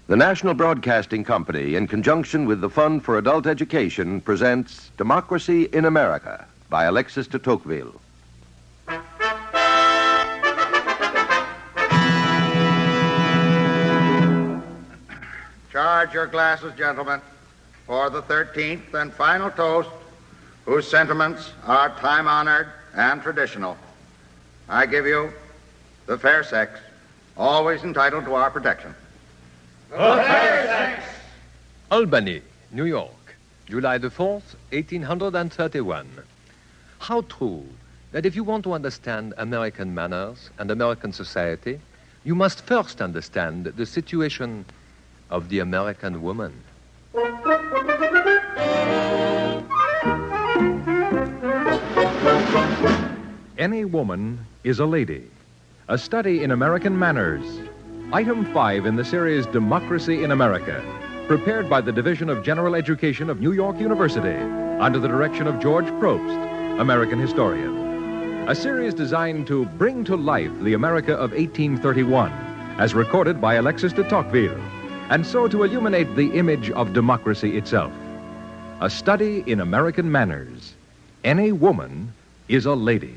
The National Broadcasting Company, in conjunction with the Fund for Adult Education, presents Democracy in America by Alexis de Tocqueville. Charge your glasses, gentlemen, for the 13th and final toast, whose sentiments are time-honored and traditional. I give you the fair sex, always entitled to our protection. The fair sex! Albany, New York, July the 4th, 1831. How true that if you want to understand American manners and American society, you must first understand the situation of the American woman. Any woman is a lady. A study in American manners. Item 5 in the series Democracy in America, prepared by the Division of General Education of New York University, under the direction of George Probst, American historian. A series designed to bring to life the America of 1831, as recorded by Alexis de Tocqueville, and so to illuminate the image of democracy itself. A study in American manners. Any woman is a lady.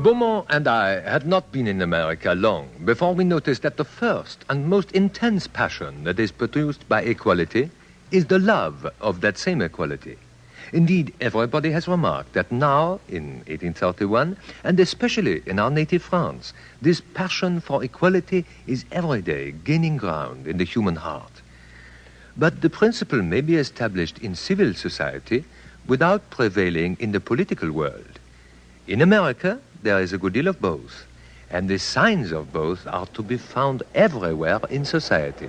Beaumont and I had not been in America long before we noticed that the first and most intense passion that is produced by equality is the love of that same equality. Indeed, everybody has remarked that now, in 1831, and especially in our native France, this passion for equality is every day gaining ground in the human heart. But the principle may be established in civil society without prevailing in the political world. In America, there is a good deal of both, and the signs of both are to be found everywhere in society.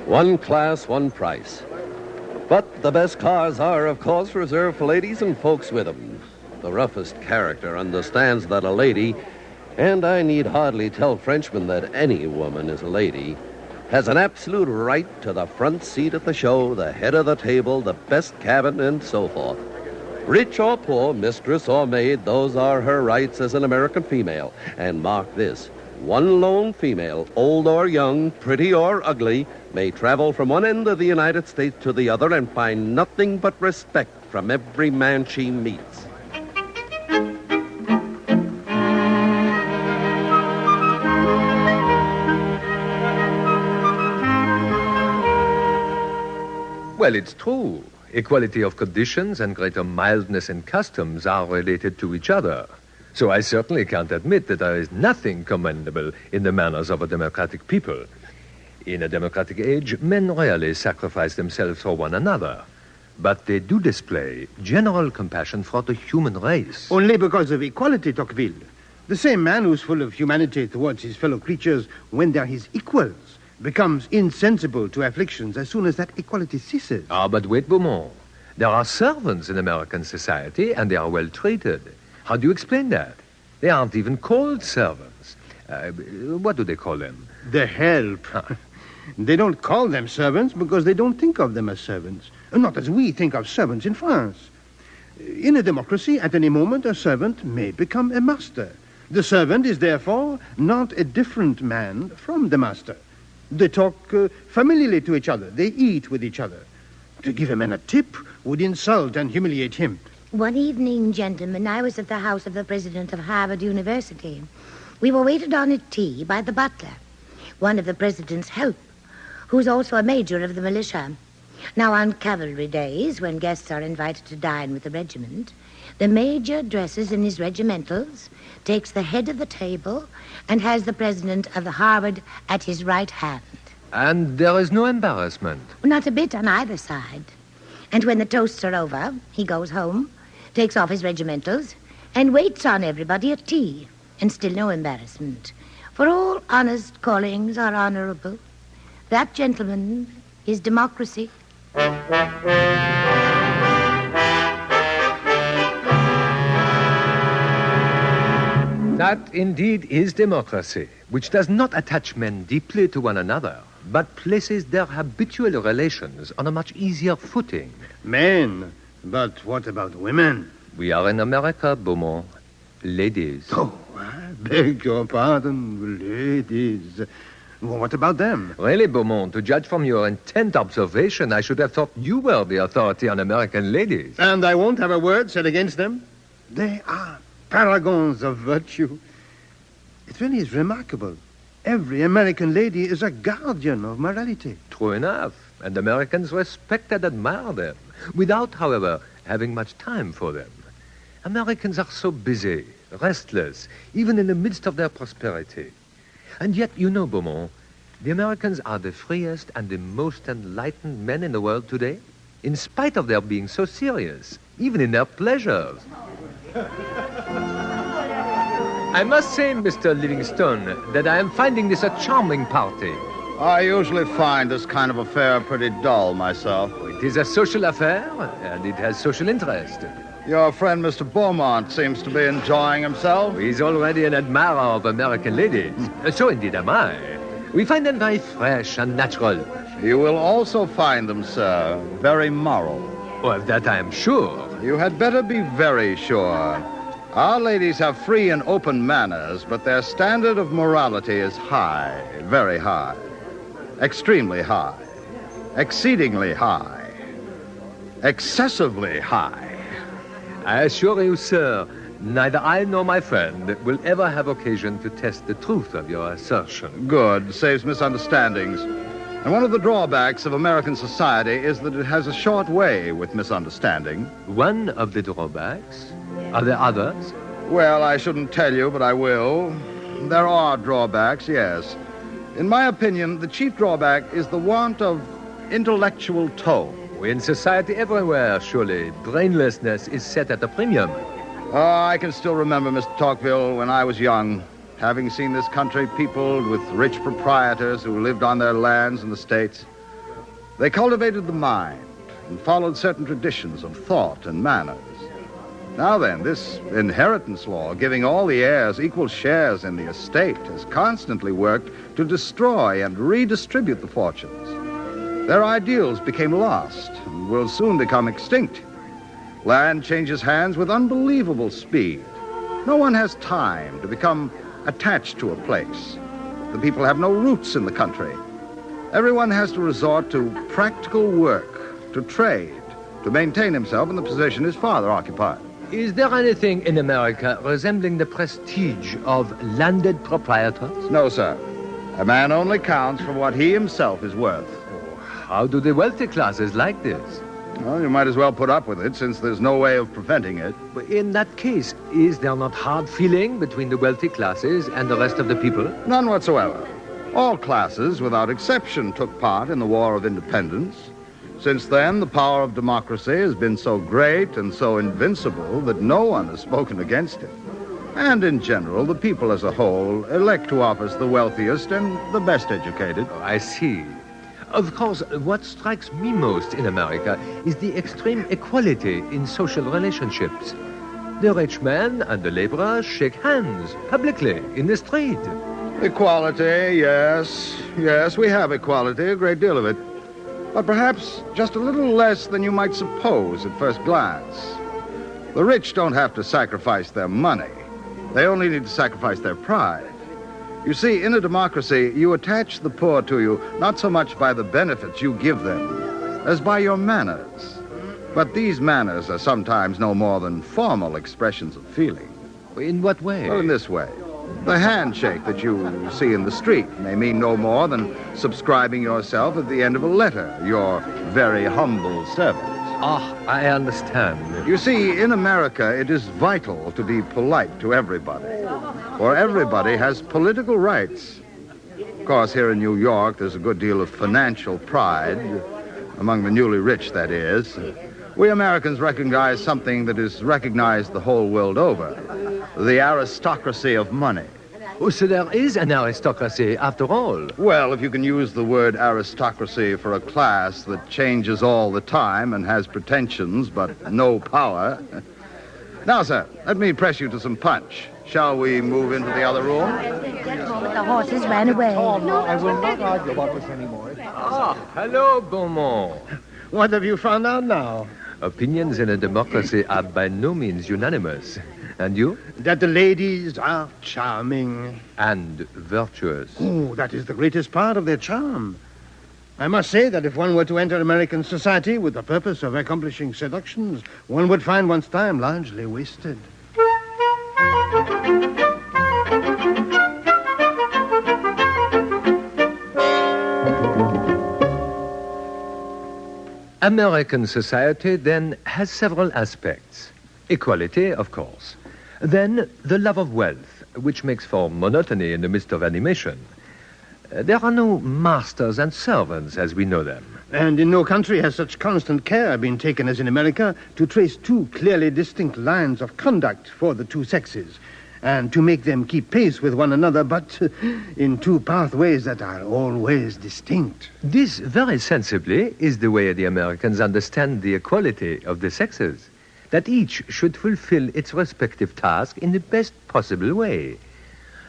One class, one price. But the best cars are, of course, reserved for ladies and folks with them. The roughest character understands that a lady, and I need hardly tell Frenchmen that any woman is a lady, has an absolute right to the front seat at the show, the head of the table, the best cabin, and so forth. Rich or poor, mistress or maid, those are her rights as an American female. And mark this, one lone female, old or young, pretty or ugly, may travel from one end of the United States to the other and find nothing but respect from every man she meets. Well, it's true. Equality of conditions and greater mildness in customs are related to each other. So I certainly can't admit that there is nothing commendable in the manners of a democratic people. In a democratic age, men rarely sacrifice themselves for one another. But they do display general compassion for the human race. Only because of equality, Tocqueville. The same man who's full of humanity towards his fellow creatures when they're his equals becomes insensible to afflictions as soon as that equality ceases. Ah, but wait, Beaumont. There are servants in American society, and they are well treated. How do you explain that? They aren't even called servants. What do they call them? The help. They don't call them servants because they don't think of them as servants. Not as we think of servants in France. In a democracy, at any moment, a servant may become a master. The servant is therefore not a different man from the master. They talk familiarly to each other. They eat with each other. To give a man a tip would insult and humiliate him. One evening, gentlemen, I was at the house of the president of Harvard University. We were waited on at tea by the butler, one of the president's help, who's also a major of the militia. Now, on cavalry days, when guests are invited to dine with the regiment, the major dresses in his regimentals, takes the head of the table, and has the president of the Harvard at his right hand. And there is no embarrassment? Not a bit on either side. And when the toasts are over, he goes home, takes off his regimentals, and waits on everybody at tea. And still no embarrassment. For all honest callings are honorable. That, gentlemen, is democracy. That indeed is democracy, which does not attach men deeply to one another, but places their habitual relations on a much easier footing. Men But what about women? We are in America, Beaumont. Ladies. Oh, I beg your pardon, ladies. What about them? Really, Beaumont, to judge from your intent observation, I should have thought you were the authority on American ladies. And I won't have a word said against them? They are paragons of virtue. It really is remarkable. Every American lady is a guardian of morality. True enough. And Americans respect and admire them, without, however, having much time for them. Americans are so busy, restless, even in the midst of their prosperity. And yet, you know, Beaumont, the Americans are the freest and the most enlightened men in the world today, in spite of their being so serious, even in their pleasures. I must say, Mr. Livingstone, that I am finding this a charming party. I usually find this kind of affair pretty dull myself. It is a social affair, and it has social interest. Your friend, Mr. Beaumont, seems to be enjoying himself. He's already an admirer of American ladies. So indeed am I. We find them very fresh and natural. You will also find them, sir, very moral. Oh, of that I am sure. You had better be very sure. Our ladies have free and open manners, but their standard of morality is high, very high, extremely high, exceedingly high, excessively high. I assure you, sir, neither I nor my friend will ever have occasion to test the truth of your assertion. Good. Saves misunderstandings. And one of the drawbacks of American society is that it has a short way with misunderstanding. One of the drawbacks? Are there others? Well, I shouldn't tell you, but I will. There are drawbacks, yes. In my opinion, the chief drawback is the want of intellectual tone. In society everywhere, surely, brainlessness is set at a premium. I can still remember, Mr. Tocqueville, when I was young, having seen this country peopled with rich proprietors who lived on their lands in the States. They cultivated the mind and followed certain traditions of thought and manners. Now then, this inheritance law, giving all the heirs equal shares in the estate, has constantly worked to destroy and redistribute the fortunes. Their ideals became lost and will soon become extinct. Land changes hands with unbelievable speed. No one has time to become attached to a place. The people have no roots in the country. Everyone has to resort to practical work, to trade, to maintain himself in the position his father occupied. Is there anything in America resembling the prestige of landed proprietors? No, sir. A man only counts for what he himself is worth. How do the wealthy classes like this? Well, you might as well put up with it, since there's no way of preventing it. In that case, is there not hard feeling between the wealthy classes and the rest of the people? None whatsoever. All classes, without exception, took part in the War of Independence. Since then, the power of democracy has been so great and so invincible that no one has spoken against it. And in general, the people as a whole elect to office the wealthiest and the best educated. Oh, I see. Of course, what strikes me most in America is the extreme equality in social relationships. The rich man and the laborer shake hands publicly in the street. Equality, yes. Yes, we have equality, a great deal of it. But perhaps just a little less than you might suppose at first glance. The rich don't have to sacrifice their money. They only need to sacrifice their pride. You see, in a democracy, you attach the poor to you not so much by the benefits you give them as by your manners. But these manners are sometimes no more than formal expressions of feeling. In what way? Well, in this way. The handshake that you see in the street may mean no more than subscribing yourself at the end of a letter, your very humble servant. Ah, I understand. You see, in America, it is vital to be polite to everybody, for everybody has political rights. Of course, here in New York, there's a good deal of financial pride, among the newly rich, that is. We Americans recognize something that is recognized the whole world over, the aristocracy of money. Oh, so there is an aristocracy, after all. Well, if you can use the word aristocracy for a class that changes all the time and has pretensions but no power. Now, sir, let me press you to some punch. Shall we move into the other room? The horses ran away. No, I will not argue about this anymore. Ah, hello, Beaumont. What have you found out now? Opinions in a democracy are by no means unanimous. And you? That the ladies are charming. And virtuous. Oh, that is the greatest part of their charm. I must say that if one were to enter American society with the purpose of accomplishing seductions, one would find one's time largely wasted. American society, then, has several aspects. Equality, of course. Then, the love of wealth, which makes for monotony in the midst of animation. There are no masters and servants as we know them. And in no country has such constant care been taken as in America to trace two clearly distinct lines of conduct for the two sexes, and to make them keep pace with one another, but in two pathways that are always distinct. This, very sensibly, is the way the Americans understand the equality of the sexes, that each should fulfill its respective task in the best possible way.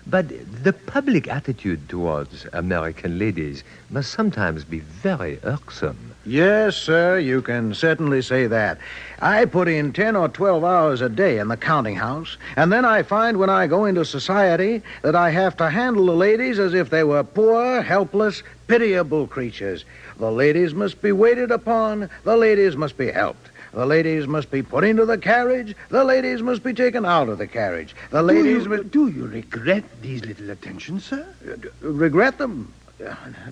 But the public attitude towards American ladies must sometimes be very irksome. Yes, sir, you can certainly say that. I put in 10 or 12 hours a day in the counting house, and then I find when I go into society that I have to handle the ladies as if they were poor, helpless, pitiable creatures. The ladies must be waited upon. The ladies must be helped. The ladies must be put into the carriage. The ladies must be taken out of the carriage. The ladies Do you regret these little attentions, sir? Regret them?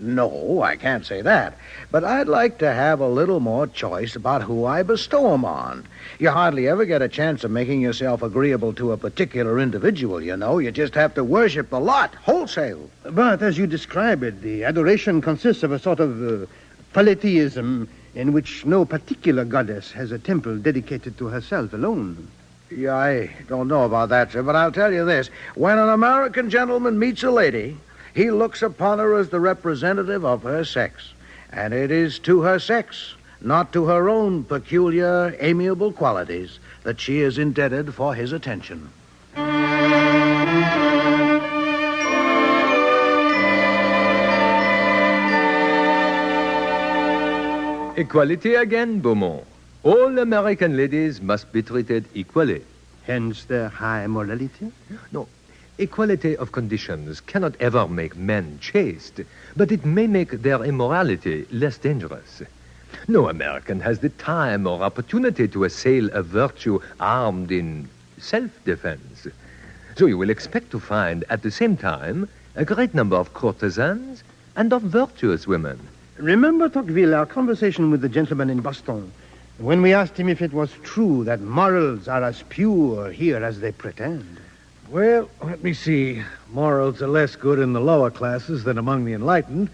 No, I can't say that. But I'd like to have a little more choice about who I bestow them on. You hardly ever get a chance of making yourself agreeable to a particular individual, you know. You just have to worship the lot, wholesale. But as you describe it, the adoration consists of a sort of polytheism in which no particular goddess has a temple dedicated to herself alone. Yeah, I don't know about that, sir, but I'll tell you this. When an American gentleman meets a lady, he looks upon her as the representative of her sex. And it is to her sex, not to her own peculiar, amiable qualities, that she is indebted for his attention. Equality again, Beaumont. All American ladies must be treated equally. Hence their high morality? No, equality of conditions cannot ever make men chaste, but it may make their immorality less dangerous. No American has the time or opportunity to assail a virtue armed in self-defense. So you will expect to find, at the same time, a great number of courtesans and of virtuous women. Remember, Tocqueville, our conversation with the gentleman in Boston, when we asked him if it was true that morals are as pure here as they pretend. Well, let me see. Morals are less good in the lower classes than among the enlightened.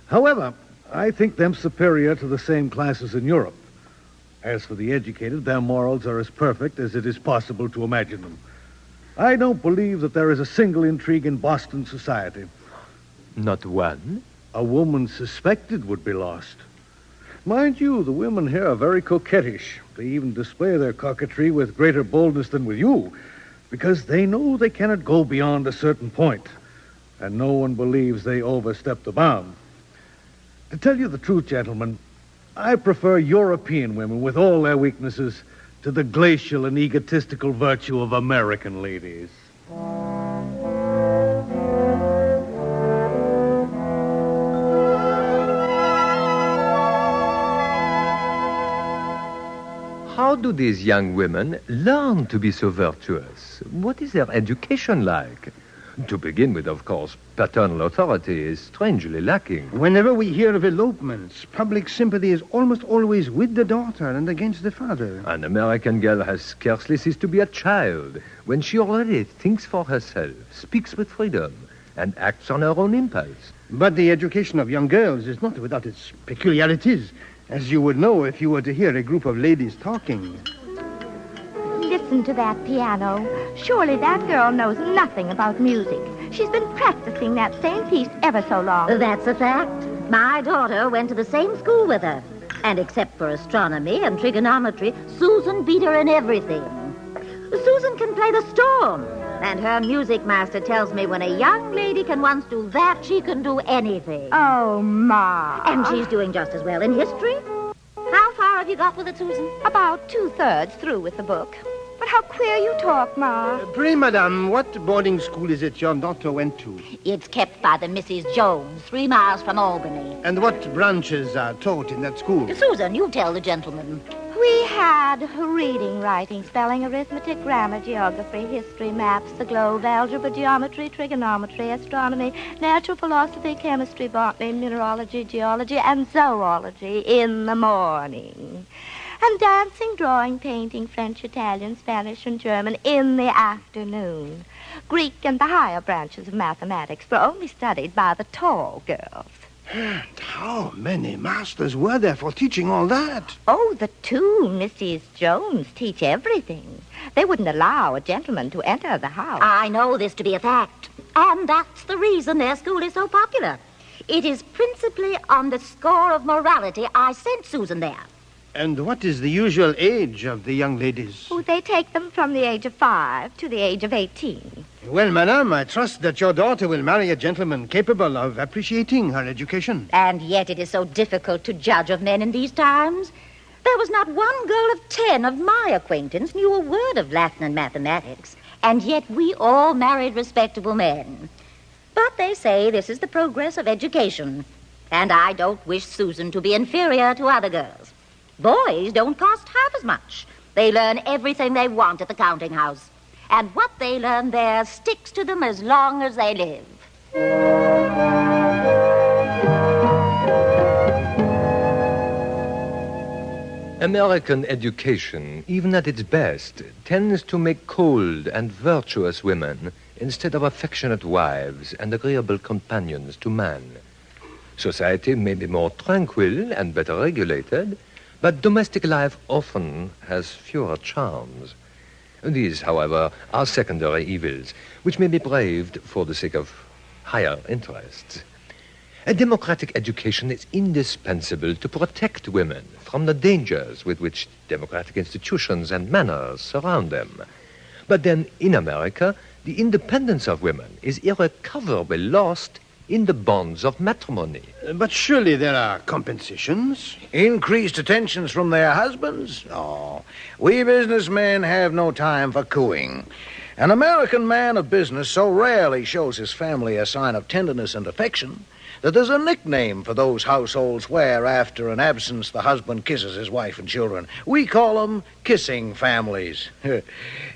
However, I think them superior to the same classes in Europe. As for the educated, their morals are as perfect as it is possible to imagine them. I don't believe that there is a single intrigue in Boston society. Not one? A woman suspected would be lost. Mind you, the women here are very coquettish. They even display their coquetry with greater boldness than with you, because they know they cannot go beyond a certain point, and no one believes they overstep the bound. To tell you the truth, gentlemen, I prefer European women with all their weaknesses to the glacial and egotistical virtue of American ladies. How do these young women learn to be so virtuous? What is their education like? To begin with, of course, paternal authority is strangely lacking. Whenever we hear of elopements, public sympathy is almost always with the daughter and against the father. An American girl has scarcely ceased to be a child when she already thinks for herself, speaks with freedom, and acts on her own impulse. But the education of young girls is not without its peculiarities, as you would know if you were to hear a group of ladies talking. Listen to that piano. Surely that girl knows nothing about music. She's been practicing that same piece ever so long. That's a fact. My daughter went to the same school with her. And except for astronomy and trigonometry, Susan beat her in everything. Susan can play the storm. And her music master tells me when a young lady can once do that, she can do anything. Oh, Ma. And she's doing just as well in history. How far far have you got with it, Susan? About 2/3 through with the book. But how queer you talk, Ma. Pray, madame, what boarding school is it your daughter went to? It's kept by the Mrs. Jones, 3 miles from Albany. And what branches are taught in that school? Susan, you tell the gentleman. We had reading, writing, spelling, arithmetic, grammar, geography, history, maps, the globe, algebra, geometry, trigonometry, astronomy, natural philosophy, chemistry, botany, mineralogy, geology, and zoology in the morning. And dancing, drawing, painting, French, Italian, Spanish, and German in the afternoon. Greek and the higher branches of mathematics were only studied by the tall girls. How many masters were there for teaching all that? Oh, the 2 Mrs. Jones teach everything. They wouldn't allow a gentleman to enter the house. I know this to be a fact, and that's the reason their school is so popular. It is principally on the score of morality I sent Susan there. And what is the usual age of the young ladies? Oh, they take them from the age of 5 to the age of 18. Well, madame, I trust that your daughter will marry a gentleman capable of appreciating her education. And yet it is so difficult to judge of men in these times. There was not one girl of 10 of my acquaintance knew a word of Latin and mathematics. And yet we all married respectable men. But they say this is the progress of education. And I don't wish Susan to be inferior to other girls. Boys don't cost half as much. They learn everything they want at the counting house. And what they learn there sticks to them as long as they live. American education, even at its best, tends to make cold and virtuous women instead of affectionate wives and agreeable companions to man. Society may be more tranquil and better regulated, but domestic life often has fewer charms. These, however, are secondary evils, which may be braved for the sake of higher interests. A democratic education is indispensable to protect women from the dangers with which democratic institutions and manners surround them. But then, in America, the independence of women is irrecoverably lost in the bonds of matrimony. But surely there are compensations. Increased attentions from their husbands? No. We businessmen have no time for cooing. An American man of business so rarely shows his family a sign of tenderness and affection that there's a nickname for those households where, after an absence, the husband kisses his wife and children. We call them kissing families.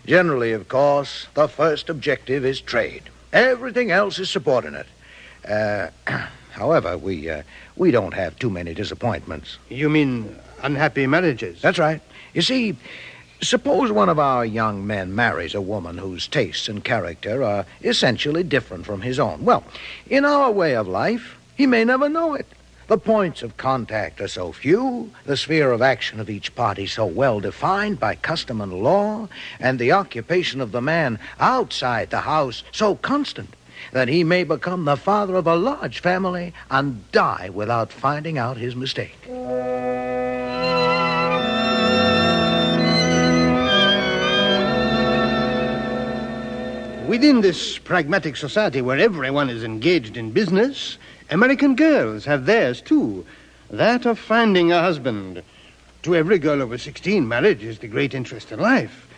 Generally, of course, the first objective is trade. Everything else is subordinate. However, we don't have too many disappointments. You mean unhappy marriages? That's right. You see, suppose one of our young men marries a woman whose tastes and character are essentially different from his own. Well, in our way of life, he may never know it. The points of contact are so few, the sphere of action of each party so well defined by custom and law, and the occupation of the man outside the house so constant that he may become the father of a large family and die without finding out his mistake. Within this pragmatic society where everyone is engaged in business, American girls have theirs too, that of finding a husband. To every girl over 16, marriage is the great interest in life.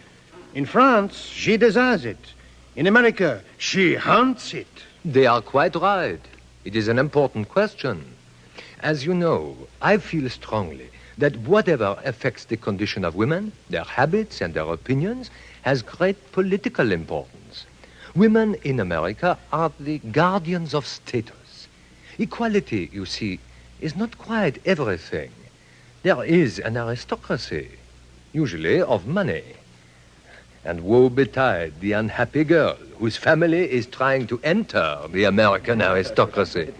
In France, she desires it. In America, she hunts it. They are quite right. It is an important question. As you know, I feel strongly that whatever affects the condition of women, their habits and their opinions, has great political importance. Women in America are the guardians of status. Equality, you see, is not quite everything. There is an aristocracy, usually of money. And woe betide the unhappy girl whose family is trying to enter the American aristocracy.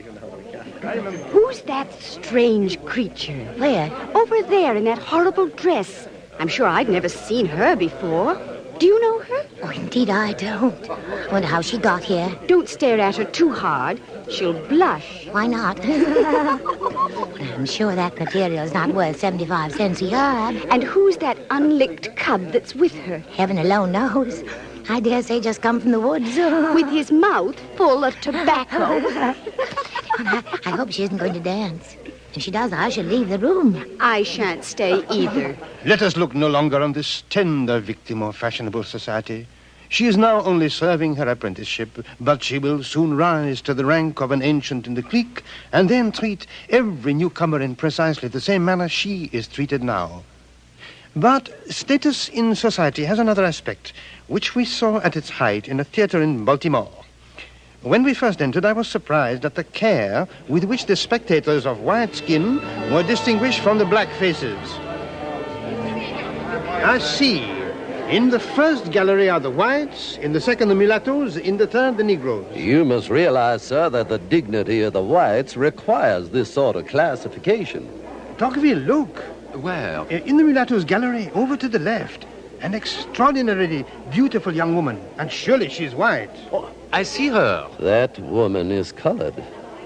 Who's that strange creature? Where? Over there in that horrible dress. I'm sure I've never seen her before. Do you know her? Oh, indeed I don't. Wonder how she got here. Don't stare at her too hard. She'll blush. Why not? I'm sure that material's not worth 75 cents a yard. And who's that unlicked cub that's with her? Heaven alone knows. I dare say just come from the woods. With his mouth full of tobacco. I hope she isn't going to dance. If she does, I shall leave the room. I shan't stay either. Let us look no longer on this tender victim of fashionable society. She is now only serving her apprenticeship, but she will soon rise to the rank of an ancient in the clique and then treat every newcomer in precisely the same manner she is treated now. But status in society has another aspect, which we saw at its height in a theater in Baltimore. When we first entered, I was surprised at the care with which the spectators of white skin were distinguished from the black faces. I see. In the first gallery are the whites, in the second the mulattoes, in the third the Negroes. You must realize, sir, that the dignity of the whites requires this sort of classification. Tocqueville, look. Where? In the mulattoes gallery, over to the left. An extraordinarily beautiful young woman, and surely she's white. Oh, I see her. That woman is colored.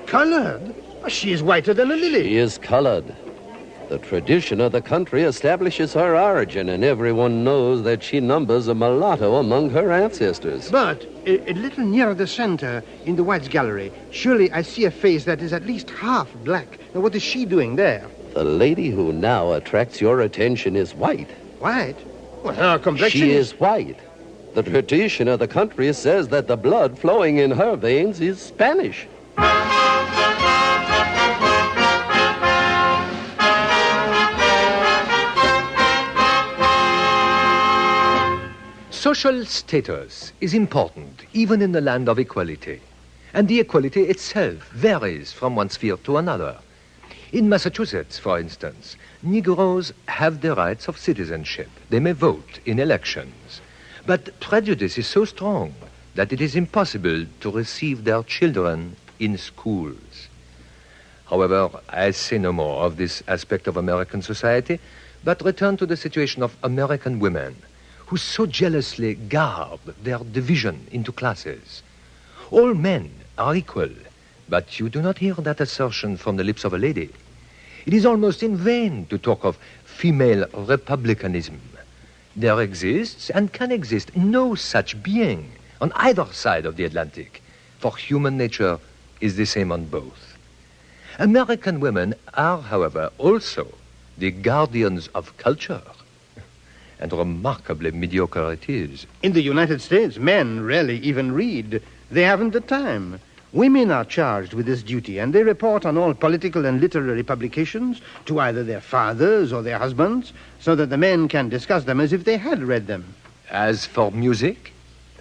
Colored? She is whiter than a lily. She is colored. The tradition of the country establishes her origin, and everyone knows that she numbers a mulatto among her ancestors. But a little nearer the center, in the whites gallery, surely I see a face that is at least half black. Now, what is she doing there? The lady who now attracts your attention is white. White? Well, her complexion She is white. The tradition of the country says that the blood flowing in her veins is Spanish. Social status is important even in the land of equality. And the equality itself varies from one sphere to another. In Massachusetts, for instance, Negroes have the rights of citizenship. They may vote in elections. But prejudice is so strong that it is impossible to receive their children in schools. However, I say no more of this aspect of American society, but return to the situation of American women, who so jealously guard their division into classes. All men are equal, but you do not hear that assertion from the lips of a lady. It is almost in vain to talk of female republicanism. There exists and can exist no such being on either side of the Atlantic, for human nature is the same on both. American women are, however, also the guardians of culture. And remarkably mediocre it is. In the United States, men rarely even read. They haven't the time. Women are charged with this duty, and they report on all political and literary publications to either their fathers or their husbands, so that the men can discuss them as if they had read them. As for music?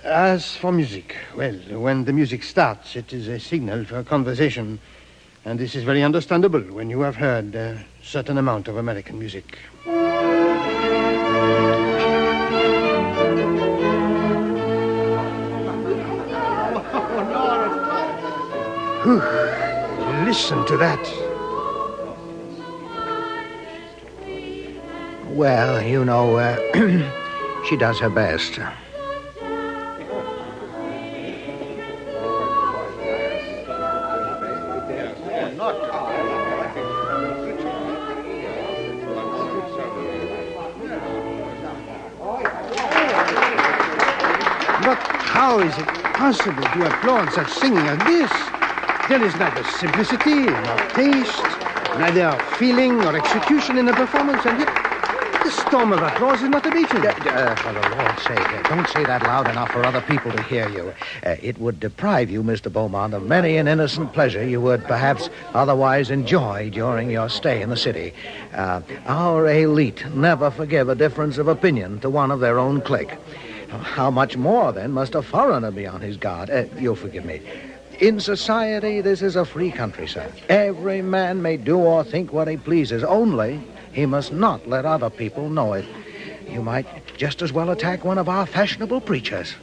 As for music, well, when the music starts, it is a signal for conversation. And this is very understandable when you have heard a certain amount of American music. Listen to that. Well, you know, she does her best. But how is it possible to applaud such singing as this? There is neither simplicity nor taste, neither feeling nor execution in the performance, and yet the storm of applause is not abated. For the Lord's sake, don't say that loud enough for other people to hear you. It would deprive you, Mr. Beaumont, of many an innocent pleasure you would perhaps otherwise enjoy during your stay in the city. Our elite never forgive a difference of opinion to one of their own clique. How much more, then, must a foreigner be on his guard? You'll forgive me. In society, this is a free country, sir. Every man may do or think what he pleases, only he must not let other people know it. You might just as well attack one of our fashionable preachers.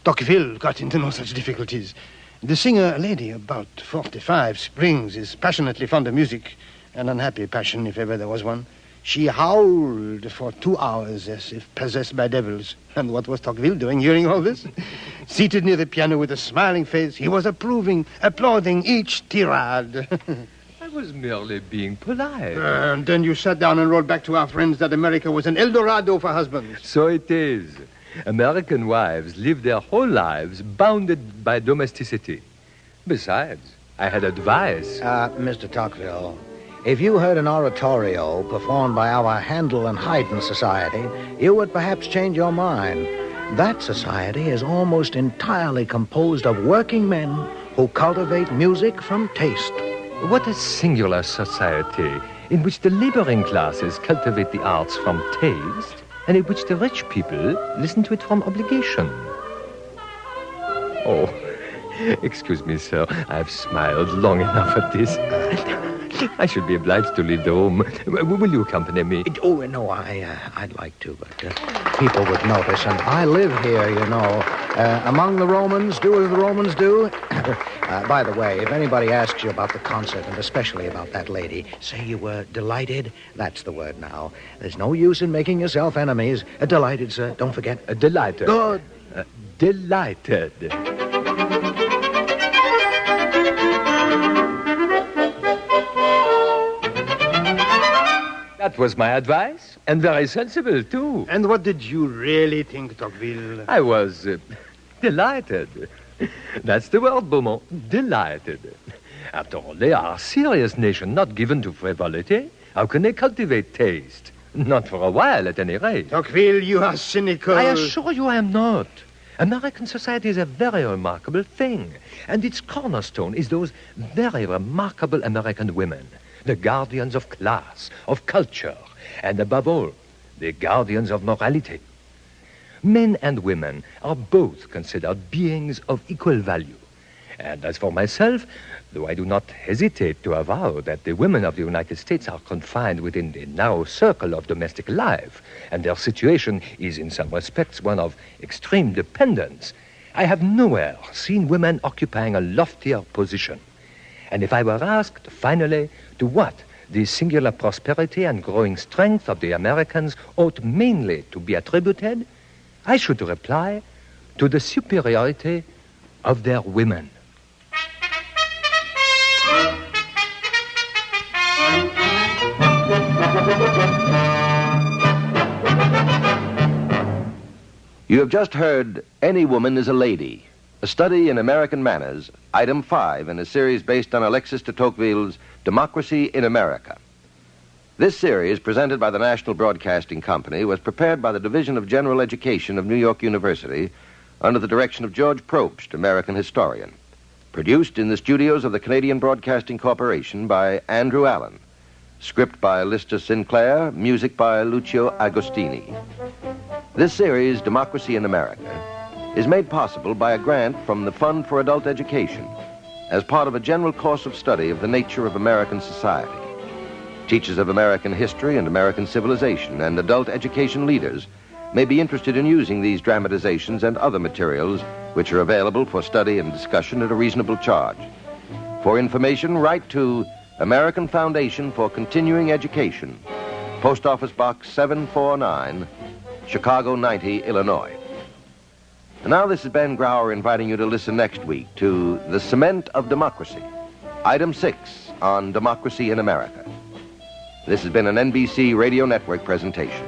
Tocqueville got into no such difficulties. The singer, a lady about 45, Springs, is passionately fond of music, an unhappy passion if ever there was one. She howled for 2 hours as if possessed by devils. And what was Tocqueville doing hearing all this? Seated near the piano with a smiling face, he was approving, applauding each tirade. I was merely being polite. And then you sat down and wrote back to our friends that America was an El Dorado for husbands. So it is. American wives live their whole lives bounded by domesticity. Besides, I had advice. Mr. Tocqueville, If you heard an oratorio performed by our Handel and Haydn Society, you would perhaps change your mind. That society is almost entirely composed of working men who cultivate music from taste. What a singular society in which the laboring classes cultivate the arts from taste and in which the rich people listen to it from obligation. Oh, excuse me, sir. I've smiled long enough at this. I should be obliged to leave the room. Will you accompany me? Oh, no, I'd like to, but people would notice. And I live here, you know. Among the Romans, do as the Romans do. By the way, if anybody asks you about the concert, and especially about that lady, say you were delighted. That's the word now. There's no use in making yourself enemies. Delighted, sir. Don't forget. Delighted. Good. Delighted. That was my advice, and very sensible, too. And what did you really think, Tocqueville? I was delighted. That's the word, Beaumont. Delighted. After all, they are a serious nation, not given to frivolity. How can they cultivate taste? Not for a while, at any rate. Tocqueville, you are cynical. I assure you I am not. American society is a very remarkable thing, and its cornerstone is those very remarkable American women, the guardians of class, of culture, and above all, the guardians of morality. Men and women are both considered beings of equal value. And as for myself, though I do not hesitate to avow that the women of the United States are confined within the narrow circle of domestic life, and their situation is in some respects one of extreme dependence, I have nowhere seen women occupying a loftier position. And if I were asked, finally, to what the singular prosperity and growing strength of the Americans ought mainly to be attributed, I should reply to the superiority of their women. You have just heard Any Woman is a Lady, a study in American manners, item 5 in a series based on Alexis de Tocqueville's Democracy in America. This series, presented by the National Broadcasting Company, was prepared by the Division of General Education of New York University under the direction of George Probst, American historian. Produced in the studios of the Canadian Broadcasting Corporation by Andrew Allan. Script by Lister Sinclair, music by Lucio Agostini. This series, Democracy in America, is made possible by a grant from the Fund for Adult Education as part of a general course of study of the nature of American society. Teachers of American history and American civilization and adult education leaders may be interested in using these dramatizations and other materials which are available for study and discussion at a reasonable charge. For information, write to American Foundation for Continuing Education, Post Office Box 749, Chicago 90, Illinois. And now this is Ben Grauer inviting you to listen next week to The Cement of Democracy, item 6 on Democracy in America. This has been an NBC Radio Network presentation.